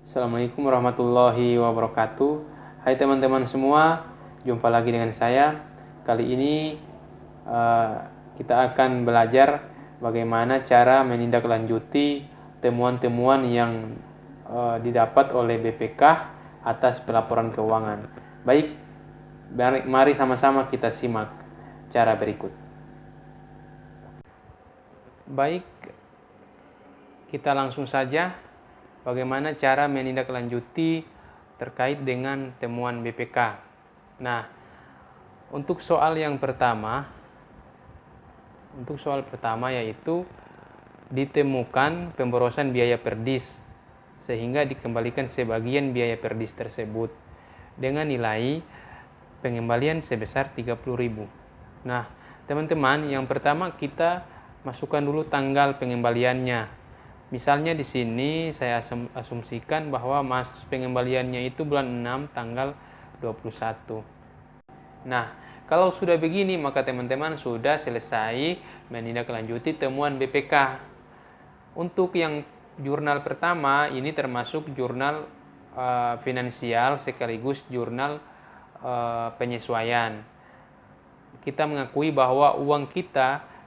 Assalamualaikum warahmatullahi wabarakatuh. Hai teman-teman semua, jumpa lagi dengan saya. Kali ini kita akan belajar bagaimana cara menindaklanjuti temuan-temuan yang didapat oleh BPK atas pelaporan keuangan. Baik, mari sama-sama kita simak cara berikut. Baik, kita langsung saja bagaimana cara menindaklanjuti terkait dengan temuan BPK. Nah, untuk soal pertama yaitu ditemukan pemborosan biaya perdis sehingga dikembalikan sebagian biaya perdis tersebut dengan nilai pengembalian sebesar 30.000. Nah, teman-teman, yang pertama kita masukkan dulu tanggal pengembaliannya. Misalnya di sini saya asumsikan bahwa pengembaliannya itu bulan 6 tanggal 21. Nah, kalau sudah begini maka teman-teman sudah selesai menindaklanjuti temuan BPK. Untuk yang jurnal pertama ini termasuk jurnal finansial sekaligus jurnal penyesuaian. Kita mengakui bahwa uang kita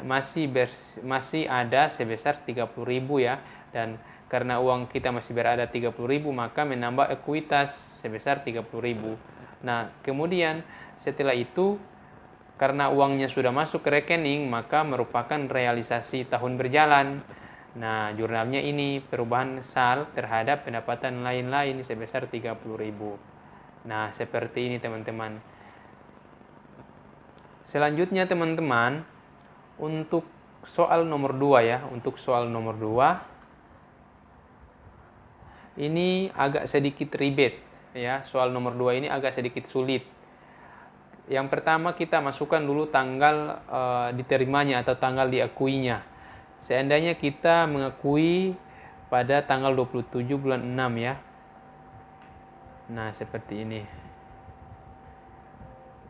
masih ada sebesar 30.000 ya, dan karena uang kita masih berada 30.000 maka menambah ekuitas sebesar 30.000. Nah, kemudian setelah itu karena uangnya sudah masuk ke rekening maka merupakan realisasi tahun berjalan. Nah, jurnalnya ini perubahan sal terhadap pendapatan lain-lain sebesar 30.000. Nah, seperti ini teman-teman. Selanjutnya teman-teman, untuk soal nomor 2 ya, ini agak sedikit ribet ya. Soal nomor 2 ini agak sedikit sulit. Yang pertama kita masukkan dulu tanggal diterimanya atau tanggal diakuinya. Seandainya kita mengakui pada tanggal 27 bulan 6 ya. Nah, seperti ini.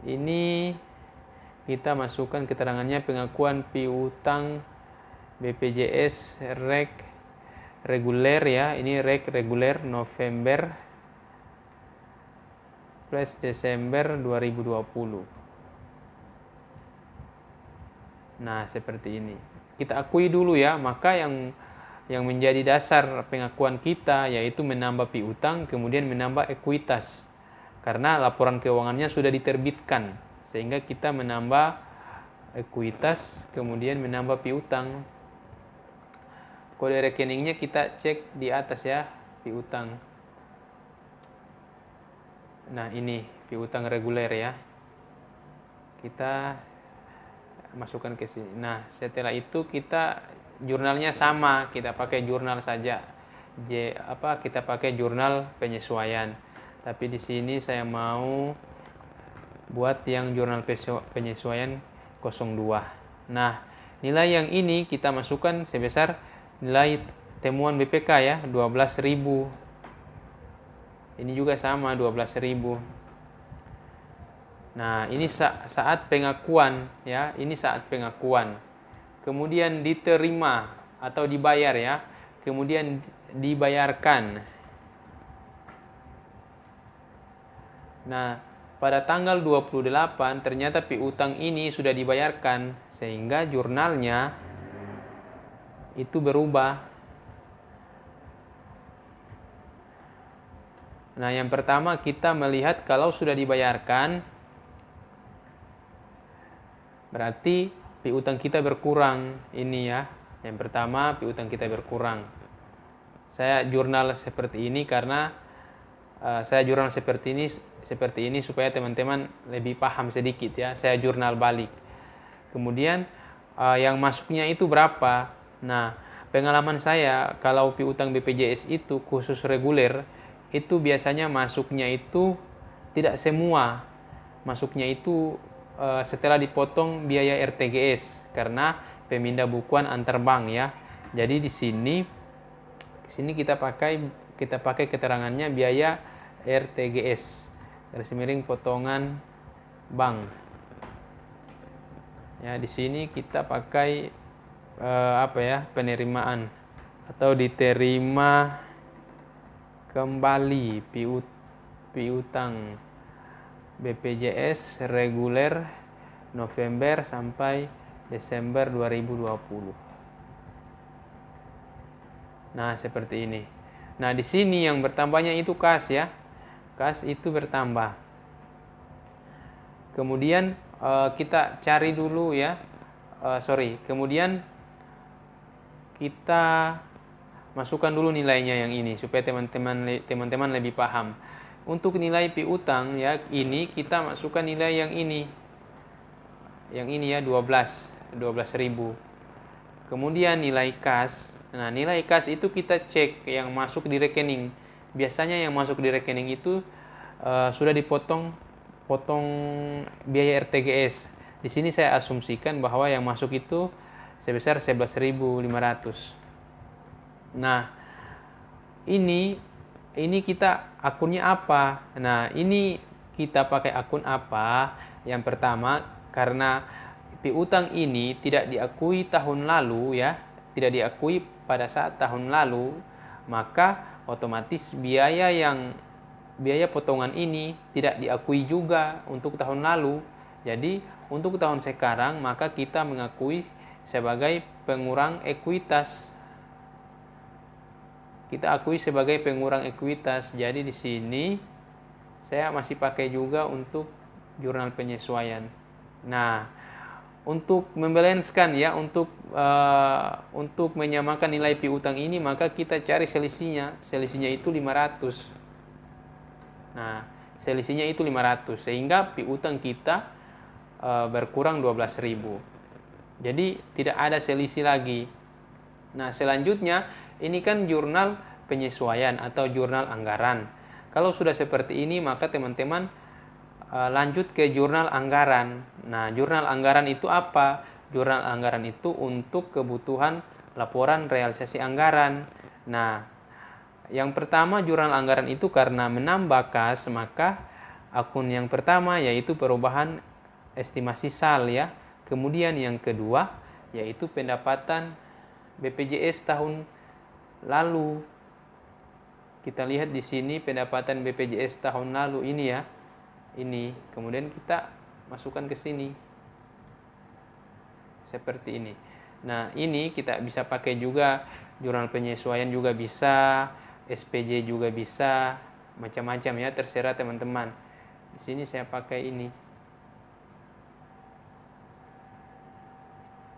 Ini kita masukkan keterangannya pengakuan piutang BPJS reguler ya. Ini reguler November plus Desember 2020. Nah, seperti ini. Kita akui dulu ya, maka yang menjadi dasar pengakuan kita yaitu menambah piutang kemudian menambah ekuitas. Karena laporan keuangannya sudah diterbitkan, sehingga kita menambah ekuitas kemudian menambah piutang. Kode rekeningnya kita cek di atas ya, piutang. Nah, ini piutang reguler ya. Kita masukkan ke sini. Nah, setelah itu kita jurnalnya sama, kita pakai jurnal saja. Kita pakai jurnal penyesuaian. Tapi di sini saya mau buat yang jurnal penyesuaian 02. Nah, nilai yang ini kita masukkan sebesar nilai temuan BPK ya, 12.000. Ini juga sama 12.000. Nah, ini saat pengakuan ya, ini saat pengakuan. Kemudian diterima atau dibayar ya. Kemudian dibayarkan. Nah, pada tanggal 28 ternyata piutang ini sudah dibayarkan sehingga jurnalnya itu berubah. Nah, yang pertama kita melihat kalau sudah dibayarkan berarti piutang kita berkurang. Ini ya. Yang pertama piutang kita berkurang. Saya jurnal seperti ini karena saya jurnal seperti ini supaya teman-teman lebih paham sedikit ya. Saya jurnal balik. Kemudian yang masuknya itu berapa? Nah, pengalaman saya kalau piutang BPJS itu khusus reguler itu biasanya masuknya itu tidak semua. Masuknya itu setelah dipotong biaya RTGS karena pemindah bukuan antar bank ya. Jadi di sini kita pakai keterangannya biaya RTGS, garis miring potongan bank. Ya, di sini kita pakai penerimaan atau diterima kembali piutang BPJS reguler November sampai Desember 2020. Nah, seperti ini. Nah, di sini yang bertambahnya itu kas ya. Kas itu bertambah. Kemudian kita cari dulu ya. Kemudian kita masukkan dulu nilainya yang ini supaya teman-teman lebih paham. Untuk nilai piutang ya, ini kita masukkan nilai yang ini. Yang ini ya 12.000. Kemudian nilai kas. Nah, nilai kas itu kita cek yang masuk di rekening. Biasanya yang masuk di rekening itu sudah dipotong biaya RTGS. Di sini saya asumsikan bahwa yang masuk itu sebesar 11.500. Nah, ini kita akunnya apa? Nah, ini kita pakai akun apa? Yang pertama, karena piutang ini tidak diakui tahun lalu ya, tidak diakui pada saat tahun lalu, maka otomatis biaya potongan ini tidak diakui juga untuk tahun lalu. Jadi, untuk tahun sekarang maka kita mengakui sebagai pengurang ekuitas. Kita akui sebagai pengurang ekuitas. Jadi di sini saya masih pakai juga untuk jurnal penyesuaian. Nah, untuk membalanskan ya, untuk menyamakan nilai piutang ini, maka kita cari selisihnya. Selisihnya itu 500. Nah, selisihnya itu 500 sehingga piutang kita berkurang 12.000. Jadi tidak ada selisih lagi. Nah, selanjutnya ini kan jurnal penyesuaian atau jurnal anggaran. Kalau sudah seperti ini, maka teman-teman lanjut ke jurnal anggaran. Nah, jurnal anggaran itu apa? Jurnal anggaran itu untuk kebutuhan laporan realisasi anggaran. Nah, yang pertama jurnal anggaran itu karena menambah kas, maka akun yang pertama yaitu perubahan estimasi SAL ya. Kemudian yang kedua yaitu pendapatan BPJS tahun lalu. Kita lihat di sini pendapatan BPJS tahun lalu ini ya. Ini. Kemudian kita masukkan ke sini. Seperti ini. Nah, ini kita bisa pakai juga jurnal penyesuaian juga bisa, SPJ juga bisa, macam-macam ya, terserah teman-teman. Di sini saya pakai ini.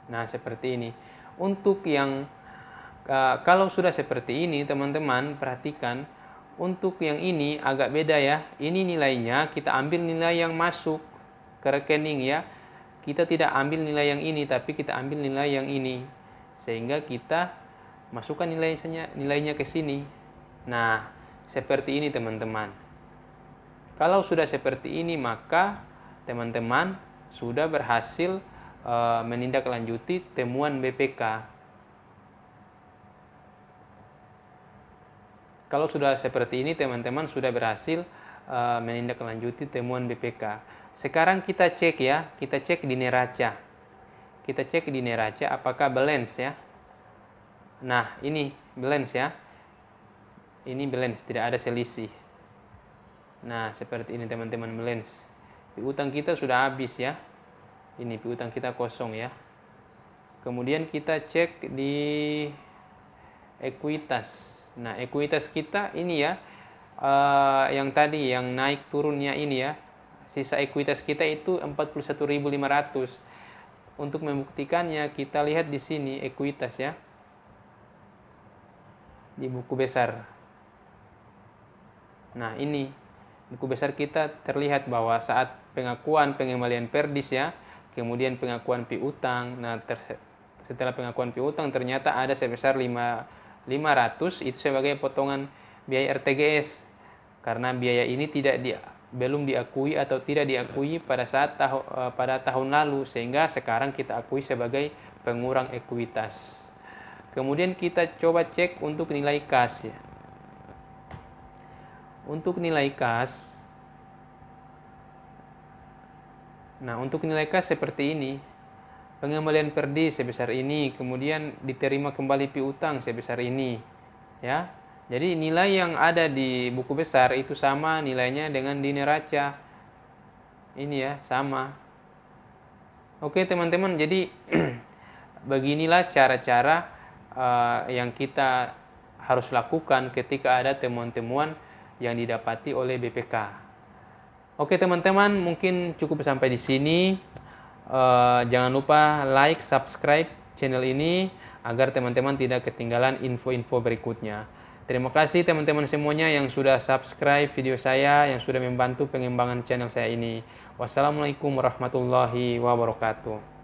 Nah, seperti ini. Untuk yang kalau sudah seperti ini, teman-teman perhatikan, untuk yang ini agak beda ya. Ini nilainya kita ambil nilai yang masuk ke rekening ya. Kita tidak ambil nilai yang ini, tapi kita ambil nilai yang ini. Sehingga kita masukkan nilainya ke sini. Nah, seperti ini teman-teman. Kalau sudah seperti ini, maka teman-teman sudah berhasil menindaklanjuti temuan BPK. Kalau sudah seperti ini, teman-teman sudah berhasil menindaklanjuti temuan BPK. Sekarang kita cek ya, kita cek di neraca. Kita cek di neraca apakah balance ya. Nah, ini balance ya. Ini balance, tidak ada selisih. Nah, seperti ini teman-teman balance. Piutang kita sudah habis ya. Ini piutang kita kosong ya. Kemudian kita cek di ekuitas. Nah, ekuitas kita ini ya, yang tadi yang naik turunnya ini ya. Sisa ekuitas kita itu 41.500. Untuk membuktikannya kita lihat di sini ekuitas ya. Di buku besar. Nah, ini buku besar kita terlihat bahwa saat pengakuan pengembalian perdis ya, kemudian pengakuan piutang. Nah, setelah pengakuan piutang ternyata ada sebesar 500 itu sebagai potongan biaya RTGS. Karena biaya ini belum diakui atau tidak diakui pada tahun lalu, sehingga sekarang kita akui sebagai pengurang ekuitas. Kemudian kita coba cek untuk nilai kas ya. Untuk nilai kas, nah untuk nilai kas seperti ini, pengembalian perdis sebesar ini, kemudian diterima kembali piutang sebesar ini, ya. Jadi nilai yang ada di buku besar itu sama nilainya dengan di neraca. Ini ya, sama. Oke teman-teman, jadi beginilah cara-cara yang kita harus lakukan ketika ada temuan-temuan yang didapati oleh BPK. Oke teman-teman, mungkin cukup sampai di sini. Jangan lupa like, subscribe channel ini agar teman-teman tidak ketinggalan info-info berikutnya. Terima kasih teman-teman semuanya yang sudah subscribe video saya, yang sudah membantu pengembangan channel saya ini. Wassalamualaikum warahmatullahi wabarakatuh.